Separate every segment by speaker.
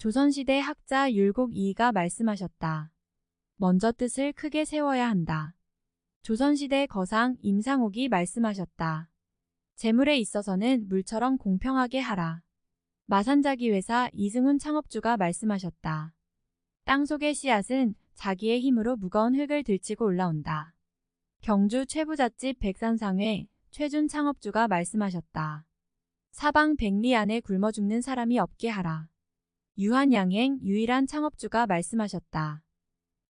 Speaker 1: 조선시대 학자 율곡 이이가 말씀하셨다. 먼저 뜻을 크게 세워야 한다. 조선시대 거상 임상옥이 말씀하셨다. 재물에 있어서는 물처럼 공평하게 하라. 마산자기 회사 이승훈 창업주가 말씀하셨다. 땅속의 씨앗은 자기의 힘으로 무거운 흙을 들치고 올라온다. 경주 최부잣집 백산상회 최준 창업주가 말씀하셨다. 사방 백리 안에 굶어 죽는 사람이 없게 하라. 유한양행 유일한 창업주가 말씀하셨다.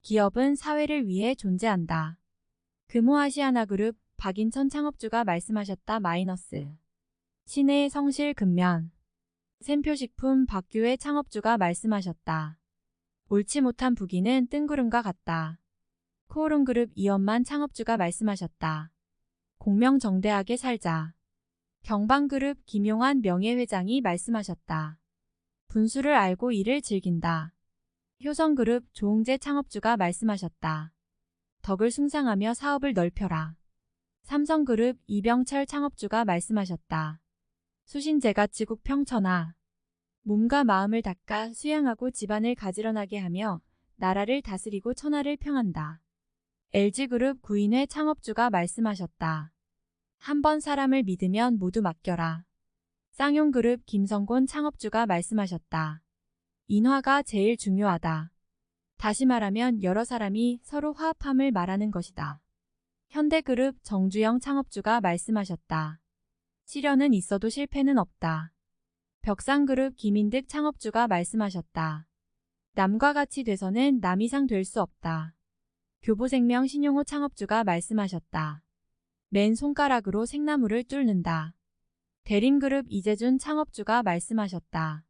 Speaker 1: 기업은 사회를 위해 존재한다. 금호아시아나그룹 박인천 창업주가 말씀하셨다. 마이너스. 신의 성실 근면. 샘표식품 박규회 창업주가 말씀하셨다. 옳지 못한 부기는 뜬구름과 같다. 코오롱그룹 이원만 창업주가 말씀하셨다. 공명정대하게 살자. 경방그룹 김용환 명예회장이 말씀하셨다. 분수를 알고 일을 즐긴다. 효성그룹 조홍재 창업주가 말씀하셨다. 덕을 숭상하며 사업을 넓혀라. 삼성그룹 이병철 창업주가 말씀하셨다. 수신제가치국 평천하. 몸과 마음을 닦아 수양하고 집안을 가지런하게 하며 나라를 다스리고 천하를 평한다. LG그룹 구인회 창업주가 말씀하셨다. 한 번 사람을 믿으면 모두 맡겨라. 쌍용그룹 김성곤 창업주가 말씀하셨다. 인화가 제일 중요하다. 다시 말하면 여러 사람이 서로 화합함을 말하는 것이다. 현대그룹 정주영 창업주가 말씀하셨다. 시련은 있어도 실패는 없다. 벽상그룹 김인득 창업주가 말씀하셨다. 남과 같이 돼서는 남 이상 될 수 없다. 교보생명 신용호 창업주가 말씀하셨다. 맨 손가락으로 생나무를 뚫는다. 대림그룹 이재준 창업주가 말씀하셨다.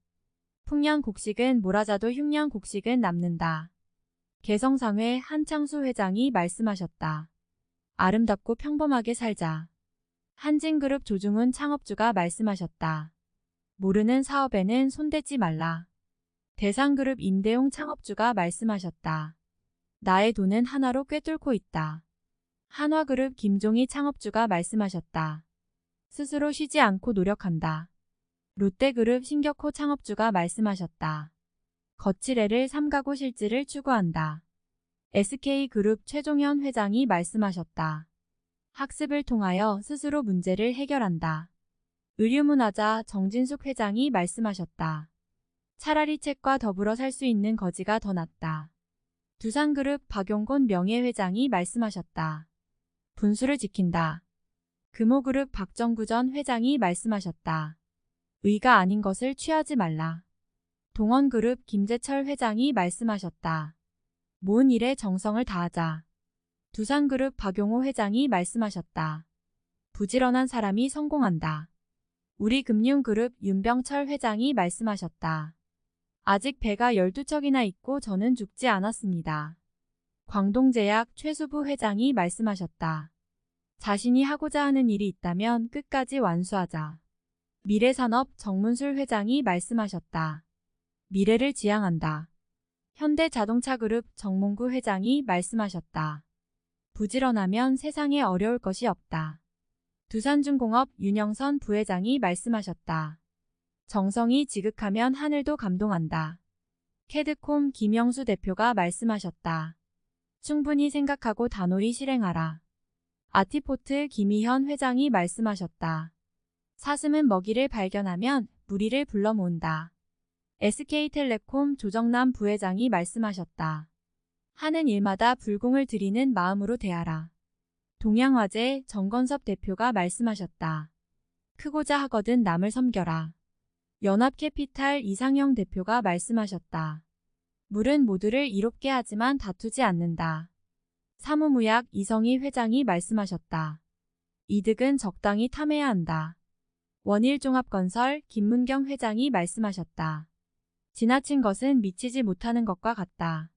Speaker 1: 풍년곡식은 몰아자도 흉년곡식은 남는다. 개성상회 한창수 회장이 말씀하셨다. 아름답고 평범하게 살자. 한진그룹 조중훈 창업주가 말씀하셨다. 모르는 사업에는 손대지 말라. 대상그룹 임대용 창업주가 말씀하셨다. 나의 돈은 하나로 꿰뚫고 있다. 한화그룹 김종희 창업주가 말씀하셨다. 스스로 쉬지 않고 노력한다. 롯데그룹 신격호 창업주가 말씀하셨다. 거칠애를 삼가고 실질을 추구한다. SK그룹 최종현 회장이 말씀하셨다. 학습을 통하여 스스로 문제를 해결한다. 의류문화자 정진숙 회장이 말씀하셨다. 차라리 책과 더불어 살 수 있는 거지가 더 낫다. 두산그룹 박용곤 명예회장이 말씀하셨다. 분수를 지킨다. 금호그룹 박정구 전 회장이 말씀하셨다. 의가 아닌 것을 취하지 말라. 동원그룹 김재철 회장이 말씀하셨다. 모은 일에 정성을 다하자. 두산그룹 박용호 회장이 말씀하셨다. 부지런한 사람이 성공한다. 우리금융그룹 윤병철 회장이 말씀하셨다. 아직 배가 12척이나 있고 저는 죽지 않았습니다. 광동제약 최수부 회장이 말씀하셨다. 자신이 하고자 하는 일이 있다면 끝까지 완수하자. 미래산업 정문술 회장이 말씀하셨다. 미래를 지향한다. 현대자동차그룹 정몽구 회장이 말씀하셨다. 부지런하면 세상에 어려울 것이 없다. 두산중공업 윤영선 부회장이 말씀하셨다. 정성이 지극하면 하늘도 감동한다. 캐드콤 김영수 대표가 말씀하셨다. 충분히 생각하고 단호히 실행하라. 아티포트 김희현 회장이 말씀하셨다. 사슴은 먹이를 발견하면 무리를 불러 모은다. SK텔레콤 조정남 부회장이 말씀하셨다. 하는 일마다 불공을 들이는 마음으로 대하라. 동양화재 정건섭 대표가 말씀하셨다. 크고자 하거든 남을 섬겨라. 연합캐피탈 이상형 대표가 말씀하셨다. 물은 모두를 이롭게 하지만 다투지 않는다. 사무무약 이성희 회장이 말씀하셨다. 이득은 적당히 탐해야 한다. 원일종합건설 김문경 회장이 말씀하셨다. 지나친 것은 미치지 못하는 것과 같다.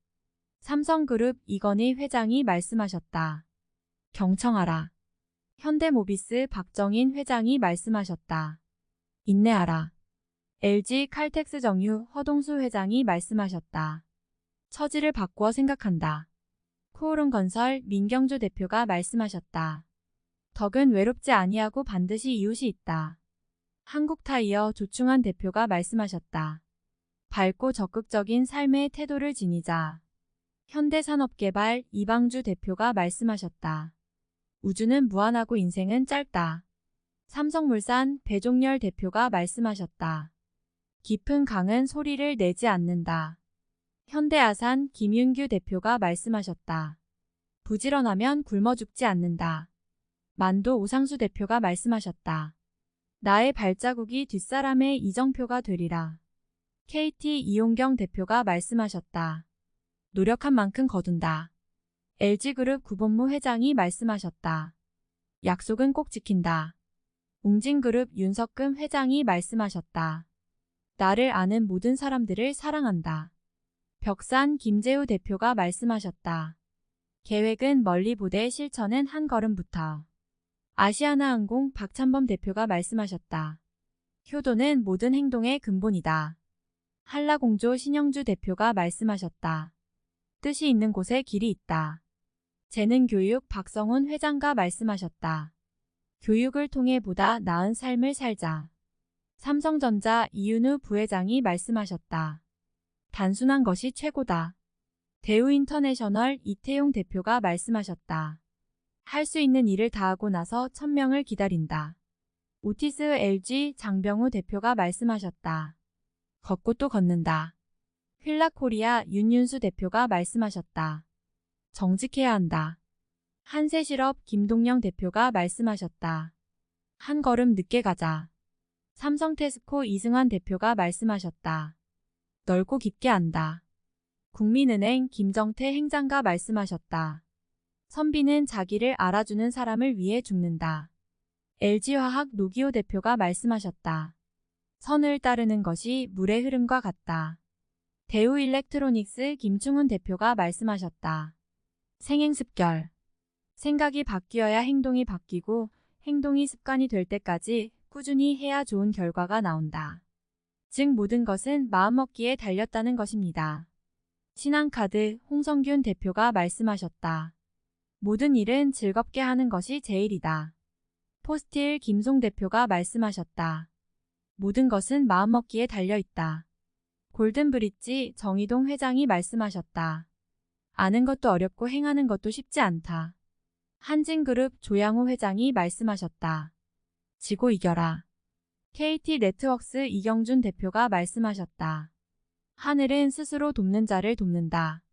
Speaker 1: 삼성그룹 이건희 회장이 말씀하셨다. 경청하라. 현대모비스 박정인 회장이 말씀하셨다. 인내하라. LG 칼텍스 정유 허동수 회장이 말씀하셨다. 처지를 바꾸어 생각한다. 코오롱건설 민경주 대표가 말씀하셨다. 덕은 외롭지 아니하고 반드시 이웃이 있다. 한국타이어 조충환 대표가 말씀하셨다. 밝고 적극적인 삶의 태도를 지니자. 현대산업개발 이방주 대표가 말씀하셨다. 우주는 무한하고 인생은 짧다. 삼성물산 배종열 대표가 말씀하셨다. 깊은 강은 소리를 내지 않는다. 현대아산 김윤규 대표가 말씀하셨다. 부지런하면 굶어 죽지 않는다. 만도 오상수 대표가 말씀하셨다. 나의 발자국이 뒷사람의 이정표가 되리라. KT 이용경 대표가 말씀하셨다. 노력한 만큼 거둔다. LG그룹 구본무 회장이 말씀하셨다. 약속은 꼭 지킨다. 웅진그룹 윤석금 회장이 말씀하셨다. 나를 아는 모든 사람들을 사랑한다. 벽산 김재우 대표가 말씀하셨다. 계획은 멀리 보되 실천은 한 걸음부터. 아시아나항공 박찬범 대표가 말씀하셨다. 효도는 모든 행동의 근본이다. 한라공조 신영주 대표가 말씀하셨다. 뜻이 있는 곳에 길이 있다. 재능교육 박성훈 회장가 말씀하셨다. 교육을 통해 보다 나은 삶을 살자. 삼성전자 이윤우 부회장이 말씀하셨다. 단순한 것이 최고다. 대우인터내셔널 이태용 대표가 말씀하셨다. 할 수 있는 일을 다하고 나서 1000명을 기다린다. 오티스 LG 장병우 대표가 말씀하셨다. 걷고 또 걷는다. 휠라코리아 윤윤수 대표가 말씀하셨다. 정직해야 한다. 한세실업 김동영 대표가 말씀하셨다. 한 걸음 늦게 가자. 삼성테스코 이승환 대표가 말씀하셨다. 넓고 깊게 안다. 국민은행 김정태 행장가 말씀하셨다. 선비는 자기를 알아주는 사람을 위해 죽는다. LG화학 노기호 대표가 말씀하셨다. 선을 따르는 것이 물의 흐름과 같다. 대우일렉트로닉스 김충훈 대표가 말씀하셨다. 생행습결. 생각이 바뀌어야 행동이 바뀌고 행동이 습관이 될 때까지 꾸준히 해야 좋은 결과가 나온다. 즉 모든 것은 마음먹기에 달렸다는 것입니다. 신한카드 홍성균 대표가 말씀하셨다. 모든 일은 즐겁게 하는 것이 제일이다. 포스틸 김송 대표가 말씀하셨다. 모든 것은 마음먹기에 달려있다. 골든브릿지 정의동 회장이 말씀하셨다. 아는 것도 어렵고 행하는 것도 쉽지 않다. 한진그룹 조양호 회장이 말씀하셨다. 지고 이겨라. KT네트웍스 이경준 대표가 말씀하셨다. 하늘은 스스로 돕는 자를 돕는다.